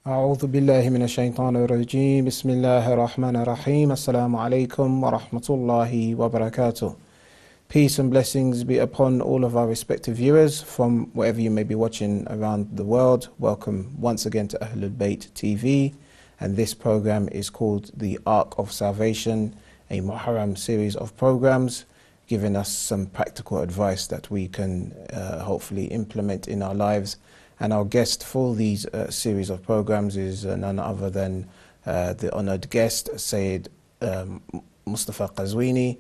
أعوذ بالله من الشيطان الرجيم بسم الله الرحمن الرحيم السلام عليكم ورحمة الله وبركاته. Peace and blessings be upon all of our respective viewers from wherever you may be watching around the world. Welcome once again to Ahlul Bayt TV, and this program is called The Ark of Salvation, a Muharram series of programs giving us some practical advice that we can hopefully implement in our lives. And our guest for these series of programs is none other than the honoured guest, Sayyid Mustafa Qazwini,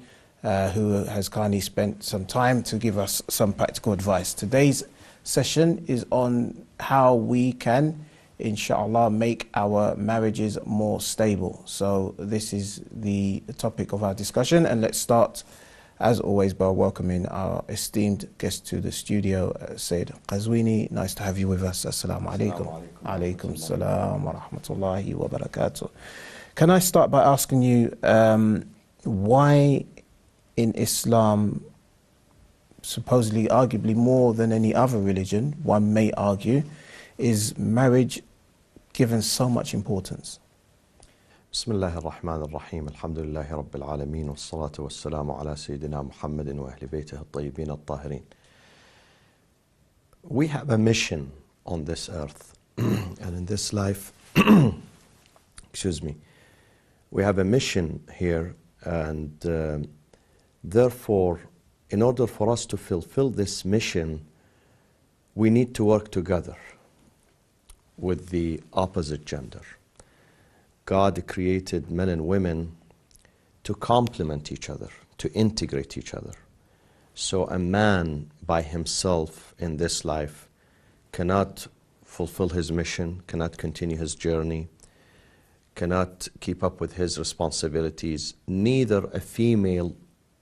who has kindly spent some time to give us some practical advice. Today's session is on how we can, inshallah, make our marriages more stable. So this is the topic of our discussion, and let's start as always by welcoming our esteemed guest to the studio, Sayyid Qazwini. Nice to have you with us. Assalamu alaikum. Alaikum salam wa rahmatullahi wa barakatuh. Can I start by asking you why in Islam, supposedly arguably more than any other religion, one may argue, is marriage given so much importance? بسم الله الرحمن الرحيم الحمد لله رب العالمين والصلاة والسلام على سيدنا محمد وأهل بيته الطيبين الطاهرين. We have a mission on this earth and in this life, excuse me, we have a mission here, and therefore in order for us to fulfill this mission we need to work together with the opposite gender. God created men and women to complement each other, to integrate each other. So a man by himself in this life cannot fulfill his mission, cannot continue his journey, cannot keep up with his responsibilities. Neither a female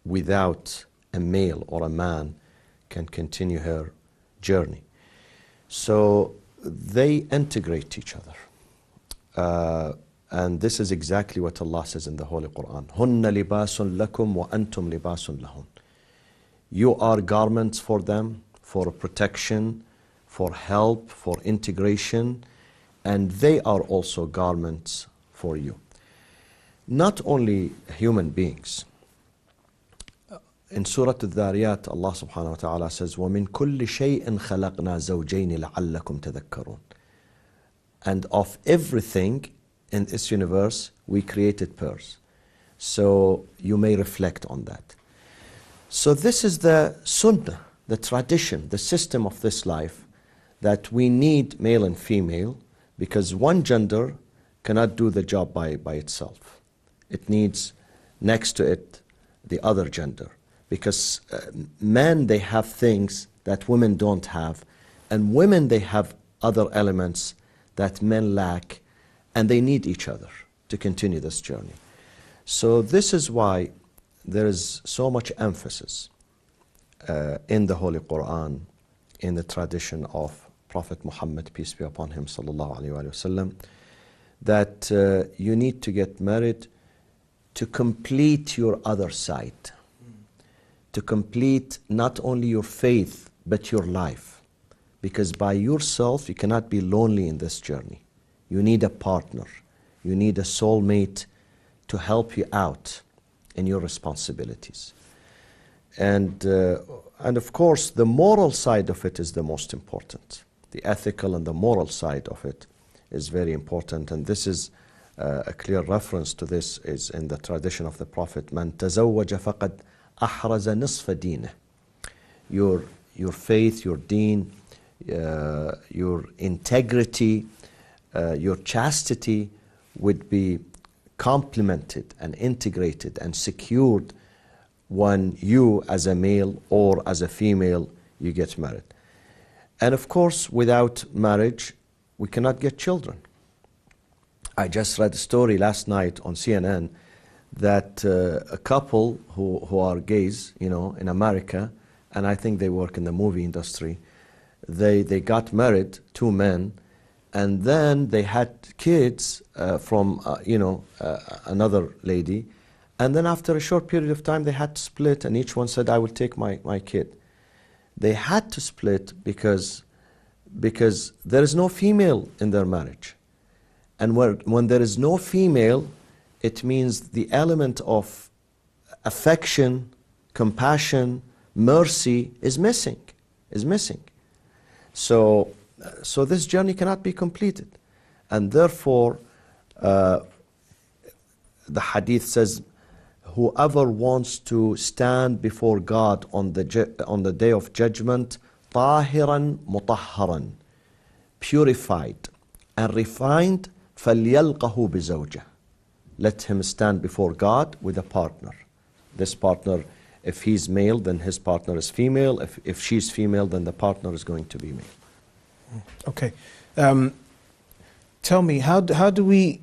without a male or a man can continue her journey. So they integrate each other. And this is exactly what Allah says in the Holy Quran. هُنَّ لِبَاسٌ لَكُمْ وَأَنْتُمْ لِبَاسٌ لَهُنْ. You are garments for them, for protection, for help, for integration, and they are also garments for you. Not only human beings. In Surah Al-Dhariyat, Allah subhanahu wa ta'ala says, وَمِن كُلِّ شَيْءٍ خَلَقْنَا زَوْجَيْنِ لَعَلَّكُمْ تَذَكَّرُونَ. And of everything in this universe, we created pairs. So you may reflect on that. So this is the sunnah, the tradition, the system of this life, that we need male and female, because one gender cannot do the job by itself. It needs next to it the other gender. Because men, they have things that women don't have, and women, they have other elements that men lack, and they need each other to continue this journey. So this is why there is so much emphasis in the Holy Quran, in the tradition of Prophet Muhammad, peace be upon him, sallallahu alaihi wasallam, that you need to get married to complete your other side, to complete not only your faith but your life, because by yourself you cannot be lonely in this journey. You need a partner. You need a soulmate to help you out in your responsibilities. And of course, the moral side of it is the most important. The ethical and the moral side of it is very important. And this is a clear reference to this is in the tradition of the Prophet. Man tazawwaja faqad ahraza nisfa dinah. Your faith, your deen, your integrity, your chastity would be complemented and integrated and secured when you as a male or as a female you get married. And of course, without marriage we cannot get children. I just read a story last night on CNN that a couple who are gays, in America, and I think they work in the movie industry, they got married, two men, and then they had kids from another lady, and then after a short period of time they had to split, and each one said, I will take my kid. They had to split because there is no female in their marriage. And when there is no female, it means the element of affection, compassion, mercy is missing. So this journey cannot be completed. And therefore, the hadith says, whoever wants to stand before God on the day of judgment, طاهرا مطهرا, purified and refined, فليلقه بزوجه, let him stand before God with a partner. This partner, if he's male, then his partner is female. If she's female, then the partner is going to be male. Okay. Tell me, how do we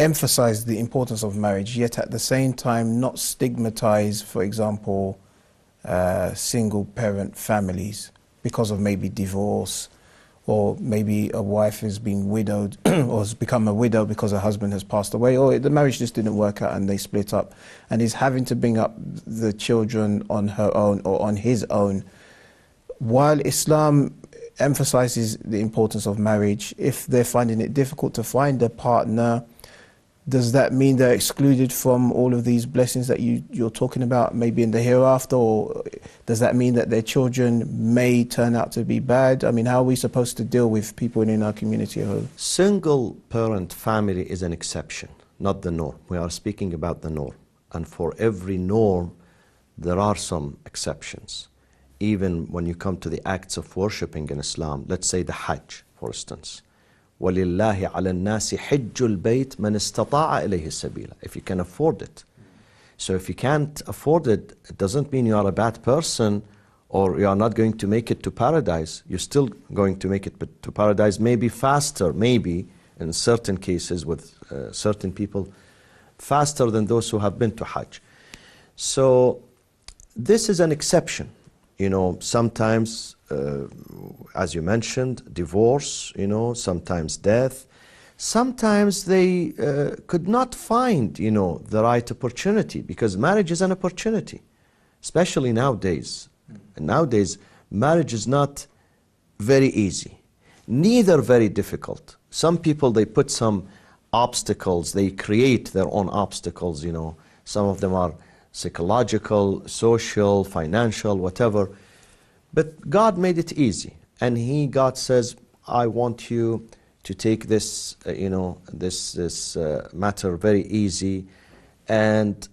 emphasize the importance of marriage, yet at the same time not stigmatize, for example, single parent families because of maybe divorce, or maybe a wife has been widowed or has become a widow because her husband has passed away, or the marriage just didn't work out and they split up, and is having to bring up the children on her own or on his own. While Islam emphasizes the importance of marriage, if they're finding it difficult to find a partner, does that mean they're excluded from all of these blessings that you're talking about, maybe in the hereafter? Or does that mean that their children may turn out to be bad? I mean, how are we supposed to deal with people in our community at home? Single parent family is an exception, not the norm. We are speaking about the norm. And for every norm, there are some exceptions. Even when you come to the acts of worshipping in Islam, let's say the Hajj, for instance. وَلِلَّهِ عَلَى النَّاسِ حِجُّ الْبَيْتِ مَنِ اسْتَطَاعَ إِلَيْهِ السَّبِيلَ. If you can afford it. So if you can't afford it, it doesn't mean you are a bad person or you are not going to make it to paradise. You're still going to make it to paradise, maybe faster, maybe in certain cases with certain people, faster than those who have been to Hajj. So this is an exception. You know, sometimes, as you mentioned, divorce, you know, sometimes death. Sometimes they could not find, you know, the right opportunity, because marriage is an opportunity, especially nowadays. And nowadays, marriage is not very easy, neither very difficult. Some people, they put some obstacles, they create their own obstacles, you know. Some of them are psychological, social, financial, whatever. But God made it easy. And God says, I want you to take this, you know, this matter very easy. And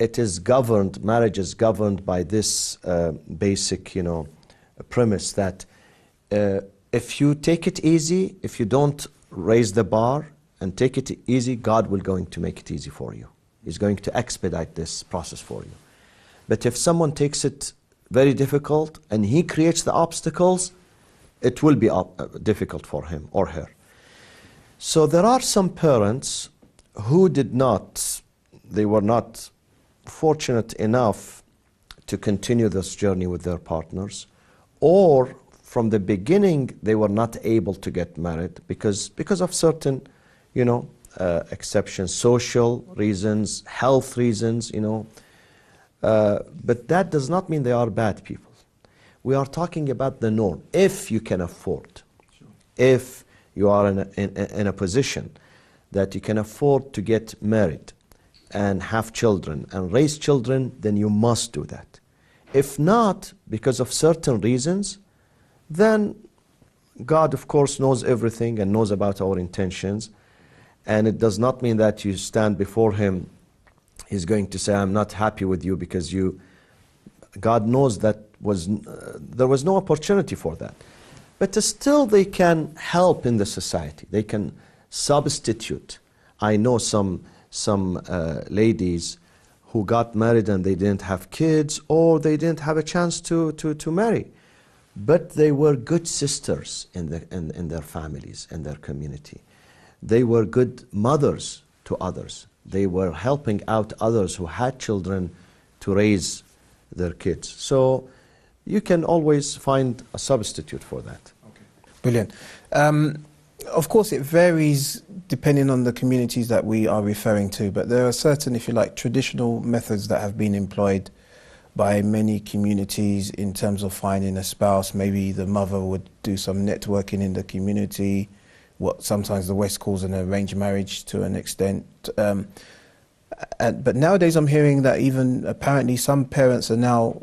it is governed, marriage is governed by this basic, you know, premise that if you take it easy, if you don't raise the bar and take it easy, God will going to make it easy for you. He's going to expedite this process for you. But if someone takes it very difficult and he creates the obstacles, it will be difficult for him or her. So there are some parents who they were not fortunate enough to continue this journey with their partners, or from the beginning they were not able to get married because of certain, you know, exceptions, social reasons, health reasons, you know. But that does not mean they are bad people. We are talking about the norm. If you can afford, sure. If you are in a position that you can afford to get married and have children and raise children, then you must do that. If not, because of certain reasons, then God, of course, knows everything and knows about our intentions. And it does not mean that you stand before Him, He's going to say, I'm not happy with you because God knows that there was no opportunity for that. But still they can help in the society. They can substitute. I know some ladies who got married and they didn't have kids, or they didn't have a chance to marry. But they were good sisters in their families, in their community. They were good mothers to others. They were helping out others who had children to raise their kids. So you can always find a substitute for that. Okay. Brilliant. Of course, it varies depending on the communities that we are referring to, but there are certain, if you like, traditional methods that have been employed by many communities in terms of finding a spouse. Maybe the mother would do some networking in the community, what sometimes the West calls an arranged marriage to an extent. But nowadays I'm hearing that even apparently some parents are now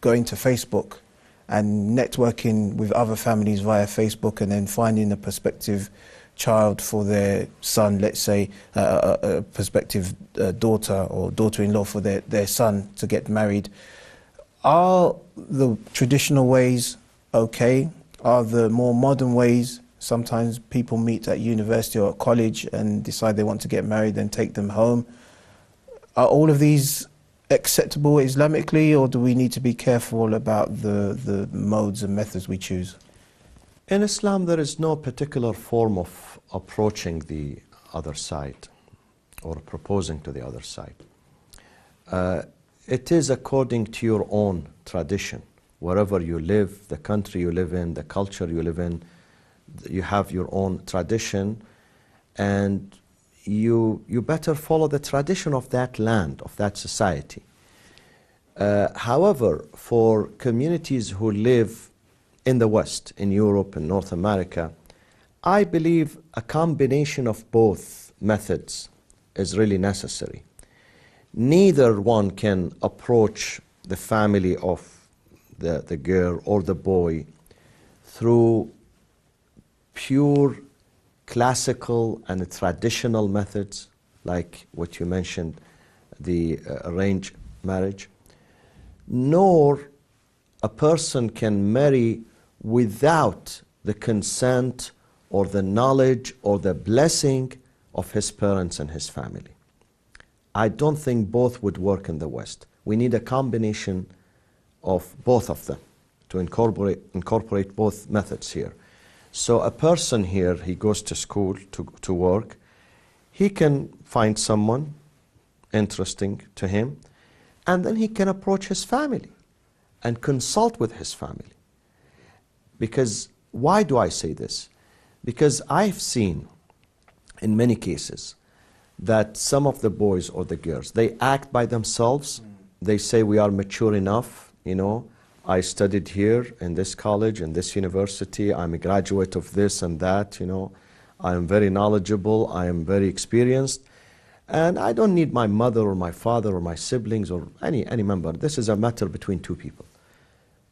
going to Facebook and networking with other families via Facebook and then finding a prospective child for their son, let's say a prospective daughter or daughter-in-law for their son to get married. Are the traditional ways okay? Are the more modern ways, sometimes people meet at university or at college and decide they want to get married and take them home? Are all of these acceptable Islamically, or do we need to be careful about the modes and methods we choose? In Islam, there is no particular form of approaching the other side or proposing to the other side. It is according to your own tradition. Wherever you live, the country you live in, the culture you live in, you have your own tradition, and you better follow the tradition of that land, of that society. However, for communities who live in the West, in Europe and North America, I believe a combination of both methods is really necessary. Neither one can approach the family of the girl or the boy through pure classical and traditional methods, like what you mentioned, the arranged marriage, nor a person can marry without the consent or the knowledge or the blessing of his parents and his family. I don't think both would work in the West. We need a combination of both of them to incorporate both methods here. So a person here, he goes to school to work, he can find someone interesting to him, and then he can approach his family and consult with his family. Because, why do I say this? Because I've seen in many cases that some of the boys or the girls, they act by themselves. They say, we are mature enough, you know, I studied here in this college, in this university, I'm a graduate of this and that, you know, I am very knowledgeable, I am very experienced, and I don't need my mother or my father or my siblings or any member. This is a matter between two people.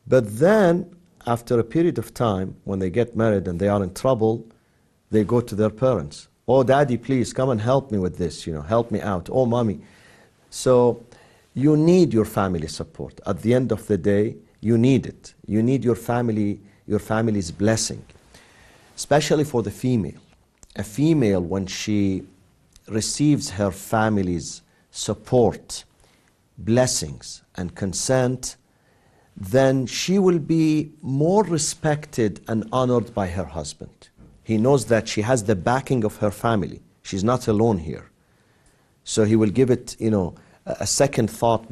But then, after a period of time, when they get married and they are in trouble, they go to their parents. Oh, daddy, please come and help me with this, you know, help me out. Oh, mommy. So you need your family support. At the end of the day, you need it. You need your family's blessing, especially for the female. A female, when she receives her family's support, blessings, and consent, then she will be more respected and honored by her husband. He knows that she has the backing of her family. She's not alone here. So he will give it, you know, a second thought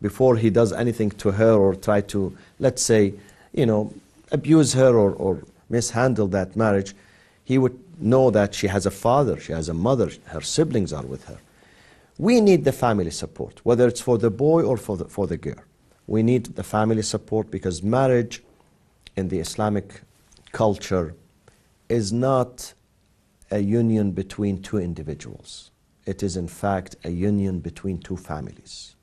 before he does anything to her or try to, let's say, you know, abuse her or mishandle that marriage. He would know that she has a father, she has a mother, her siblings are with her. We need the family support, whether it's for the boy or for the girl. We need the family support because marriage in the Islamic culture is not a union between two individuals. It is in fact a union between two families.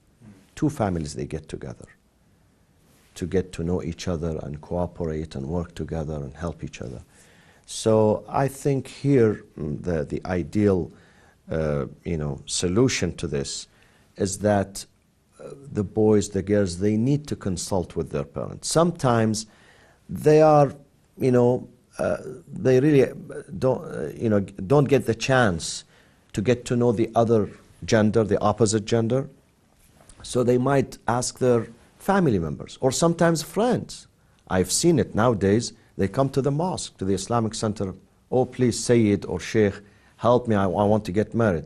Two families, they get together to get to know each other and cooperate and work together and help each other. So I think here the ideal solution to this is that the boys, the girls, they need to consult with their parents. Sometimes they are, they really don't get the chance to get to know the other gender, the opposite gender. So they might ask their family members or sometimes friends. I've seen it nowadays. They come to the mosque, to the Islamic center. Oh, please, Sayyid or Sheikh, help me, I want to get married.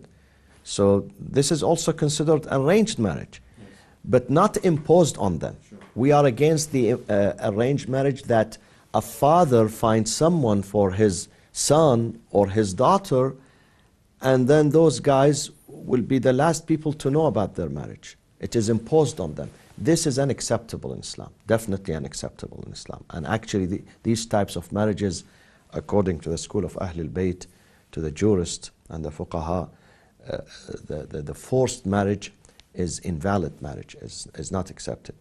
So this is also considered arranged marriage, but not imposed on them. Sure. We are against the arranged marriage that a father finds someone for his son or his daughter, and then those guys will be the last people to know about their marriage. It is imposed on them. This is unacceptable in Islam, definitely unacceptable in Islam. And actually these types of marriages according to the school of Ahlul Bayt, to the jurist and the fuqaha, the forced marriage is invalid marriage, is not accepted.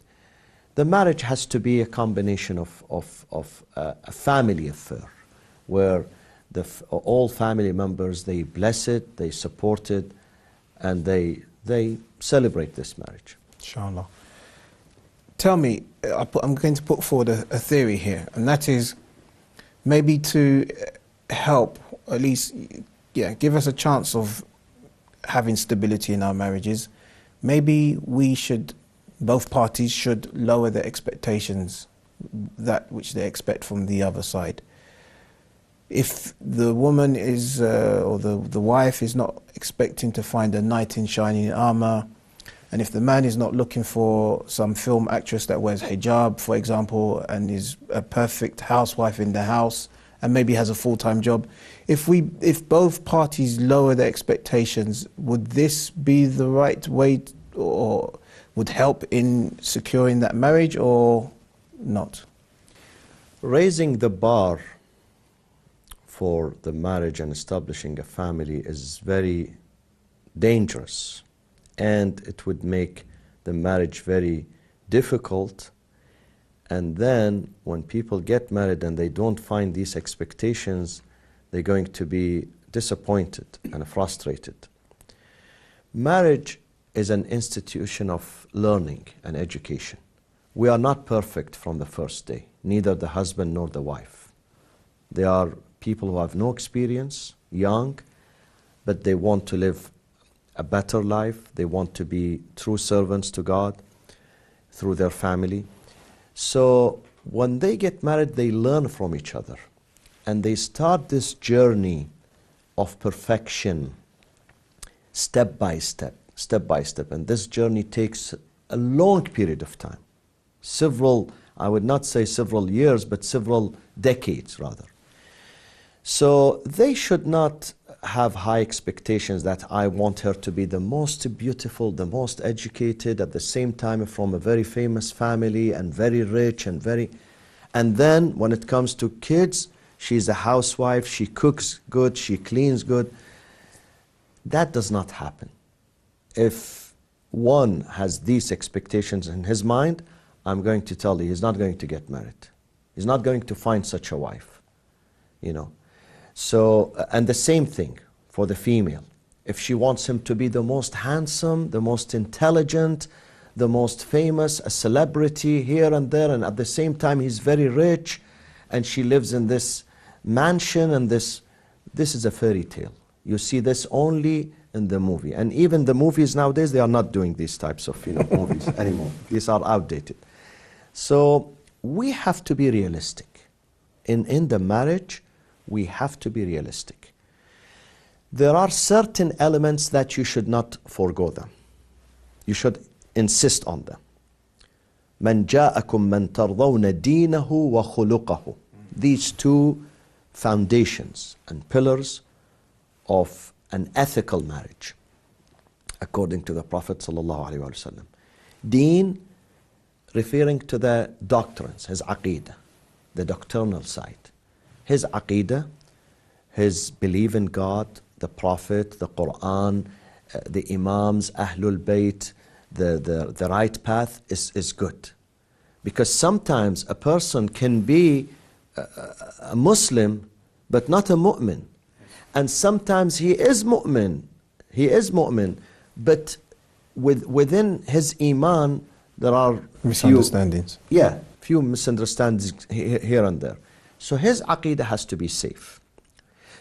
The marriage has to be a combination of a family affair, where all family members, they bless it, they support it, and they celebrate this marriage. Inshallah. Tell me, I'm going to put forward a theory here, and that is maybe to help, at least, give us a chance of having stability in our marriages. Maybe both parties should lower their expectations, that which they expect from the other side. If the woman is, or the wife is not expecting to find a knight in shining armor, and if the man is not looking for some film actress that wears hijab, for example, and is a perfect housewife in the house, and maybe has a full-time job, if both parties lower their expectations, would this be the right way, or would help in securing that marriage, or not? Raising the bar for the marriage and establishing a family is very dangerous, and it would make the marriage very difficult. And then when people get married and they don't find these expectations, they're going to be disappointed and frustrated. Marriage is an institution of learning and education. We are not perfect from the first day, neither the husband nor the wife. They are people who have no experience, young, but they want to live a better life. They want to be true servants to God through their family. So when they get married, they learn from each other, and they start this journey of perfection, step by step. And this journey takes a long period of time. I would not say several years, but several decades rather. So they should not have high expectations that I want her to be the most beautiful, the most educated, at the same time from a very famous family and very rich and then when it comes to kids, she's a housewife, she cooks good, she cleans good. That does not happen. If one has these expectations in his mind, I'm going to tell you, he's not going to get married. He's not going to find such a wife, So, and the same thing for the female. If she wants him to be the most handsome, the most intelligent, the most famous, a celebrity here and there, and at the same time he's very rich, and she lives in this mansion, and this is a fairy tale. You see this only in the movie. And even the movies nowadays, they are not doing these types of movies anymore. These are outdated. So we have to be realistic. In the marriage, we have to be realistic. There are certain elements that you should not forego them. You should insist on them. مَنْ جَاءَكُمْ مَنْ تَرْضَوْنَ دِينَهُ وَخُلُقَهُ. These two foundations and pillars of an ethical marriage, according to the Prophet ﷺ. Deen, referring to the doctrines, his aqeedah, the doctrinal side. His aqeedah, his belief in God, the Prophet, the Quran, the Imams, Ahlul Bayt, the right path is good. Because sometimes a person can be a Muslim but not a mu'min. And sometimes he is mu'min, but within his iman there are misunderstandings. Few misunderstandings here and there. So his aqeedah has to be safe.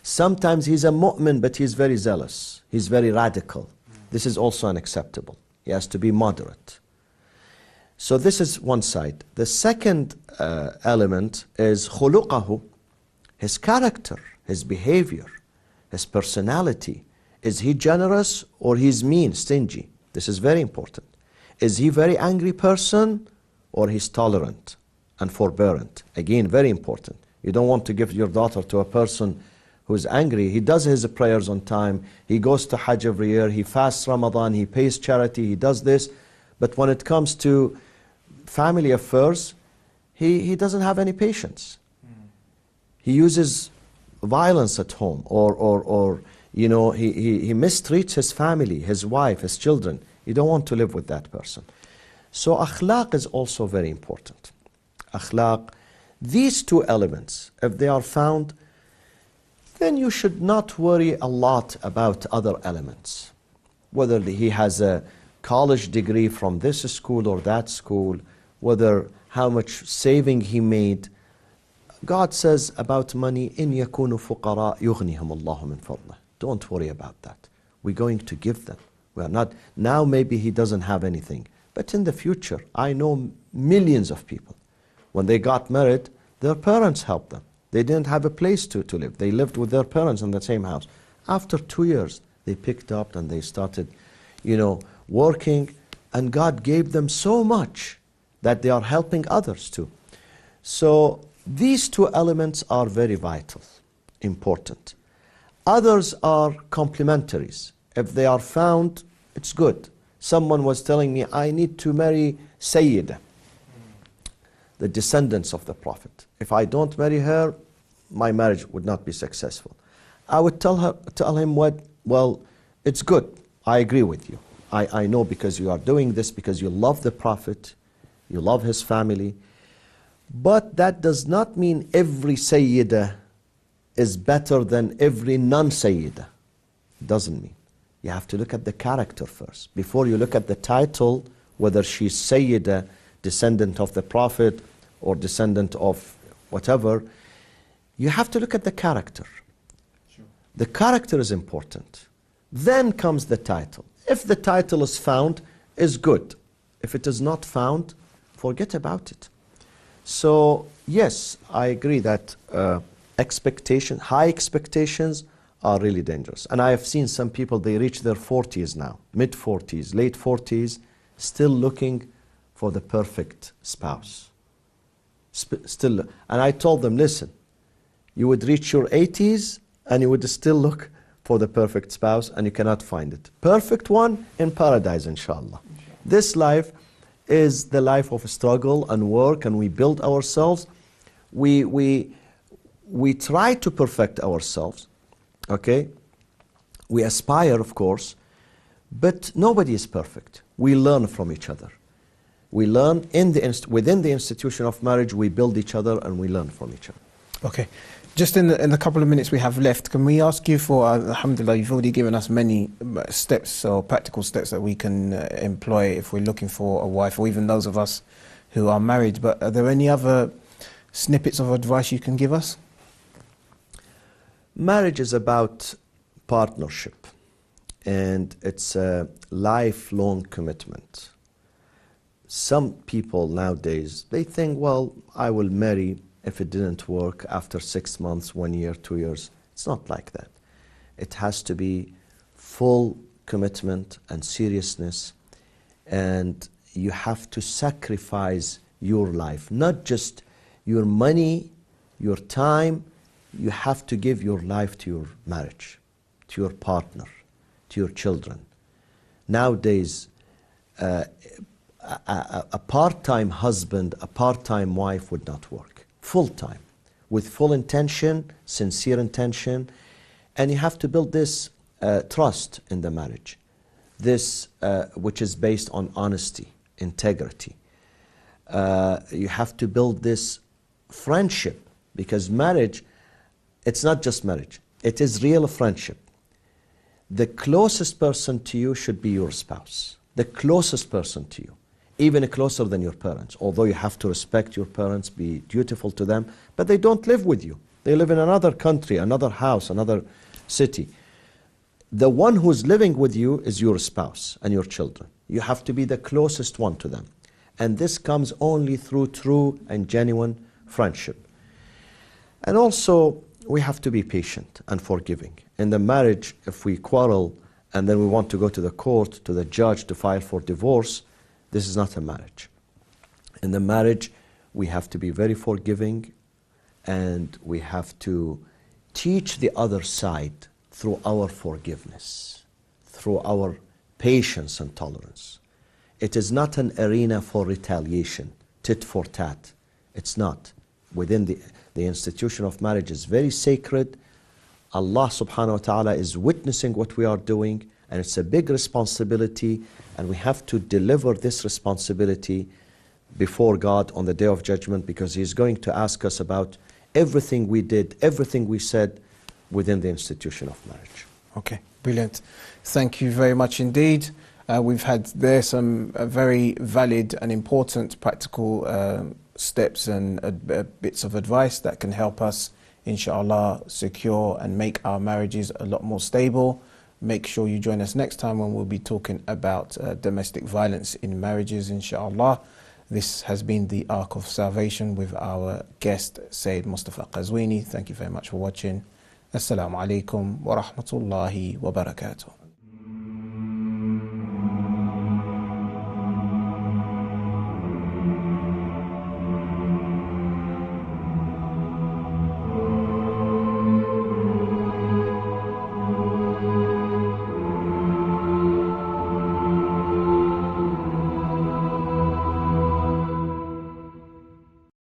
Sometimes he's a mu'min, but he's very zealous. He's very radical. This is also unacceptable. He has to be moderate. So this is one side. The second element is khuluqahu, his character, his behavior, his personality. Is he generous or he's mean, stingy? This is very important. Is he very angry person or he's tolerant and forbearant? Again, very important. You don't want to give your daughter to a person who's angry. He does his prayers on time. He goes to Hajj every year. He fasts Ramadan. He pays charity. He does this. But when it comes to family affairs, he doesn't have any patience. He uses violence at home, or you know, he mistreats his family, his wife, his children. You don't want to live with that person. So akhlaq is also very important. Akhlaq, these two elements, if they are found, then you should not worry a lot about other elements. Whether he has a college degree from this school or that school, whether how much saving he made. God says about money, إِن يَكُونُوا فُقَرَاء يُغْنِهُمُ اللَّهُ مِنْ فَضْلِهِ. Don't worry about that. We're going to give them. We are not, now maybe he doesn't have anything, but in the future, I know millions of people. When they got married, their parents helped them. They didn't have a place to live. They lived with their parents in the same house. After 2 years, they picked up and they started, you know, working, and God gave them so much that they are helping others too. So these two elements are very vital, important. Others are complementaries. If they are found, it's good. Someone was telling me, I need to marry Sayyidah, the descendants of the Prophet. If I don't marry her, my marriage would not be successful. I would tell him what, well, it's good. I agree with you. I know, because you are doing this because you love the Prophet, you love his family. But that does not mean every Sayyidah is better than every non-Sayyidah. It doesn't mean. You have to look at the character first. Before you look at the title, whether she's Sayyidah, descendant of the Prophet, or descendant of whatever, you have to look at the character. Sure. The character is important. Then comes the title. If the title is found, is good. If it is not found, forget about it. So yes, I agree that high expectations are really dangerous. And I have seen some people, they reach their 40s now, mid-40s, late 40s, still looking for the perfect spouse. Still, and I told them, listen, you would reach your 80s and you would still look for the perfect spouse and you cannot find it. Perfect one in paradise, inshallah. This life is the life of struggle and work, and we build ourselves. We try to perfect ourselves, okay? We aspire, of course, but nobody is perfect. We learn from each other. We learn within the institution of marriage, we build each other and we learn from each other. Okay. Just in the couple of minutes we have left, can we ask you for, alhamdulillah, you've already given us many steps or practical steps that we can employ if we're looking for a wife, or even those of us who are married, but are there any other snippets of advice you can give us? Marriage is about partnership, and it's a lifelong commitment. Some people nowadays, they think, well, I will marry if it didn't work after 6 months, 1 year, 2 years. It's not like that. It has to be full commitment and seriousness, and you have to sacrifice your life, not just your money, your time. You have to give your life to your marriage, to your partner, to your children. Nowadays, a part-time husband, a part-time wife would not work. Full-time, with full intention, sincere intention, and you have to build this trust in the marriage, this which is based on honesty, integrity. You have to build this friendship, because marriage, it's not just marriage, it is real friendship. The closest person to you should be your spouse, the closest person to you. Even closer than your parents, although you have to respect your parents, be dutiful to them, but they don't live with you. They live in another country, another house, another city. The one who's living with you is your spouse and your children. You have to be the closest one to them. And this comes only through true and genuine friendship. And also, we have to be patient and forgiving. In the marriage, if we quarrel and then we want to go to the court, to the judge to file for divorce, this is not a marriage. In the marriage, we have to be very forgiving, and we have to teach the other side through our forgiveness, through our patience and tolerance. It is not an arena for retaliation, tit for tat. It's not. Within the institution of marriage is very sacred, Allah subhanahu wa ta'ala is witnessing what we are doing, and it's a big responsibility, and we have to deliver this responsibility before God on the Day of Judgment, because He's going to ask us about everything we did, everything we said within the institution of marriage. Okay, brilliant. Thank you very much indeed. We've had there some very valid and important practical steps and bits of advice that can help us, inshallah, secure and make our marriages a lot more stable. Make sure you join us next time when we'll be talking about domestic violence in marriages, inshallah. This has been the Ark of Salvation with our guest, Sayyid Mustafa Qazwini. Thank you very much for watching. Assalamu alaikum wa rahmatullahi wa barakatuh.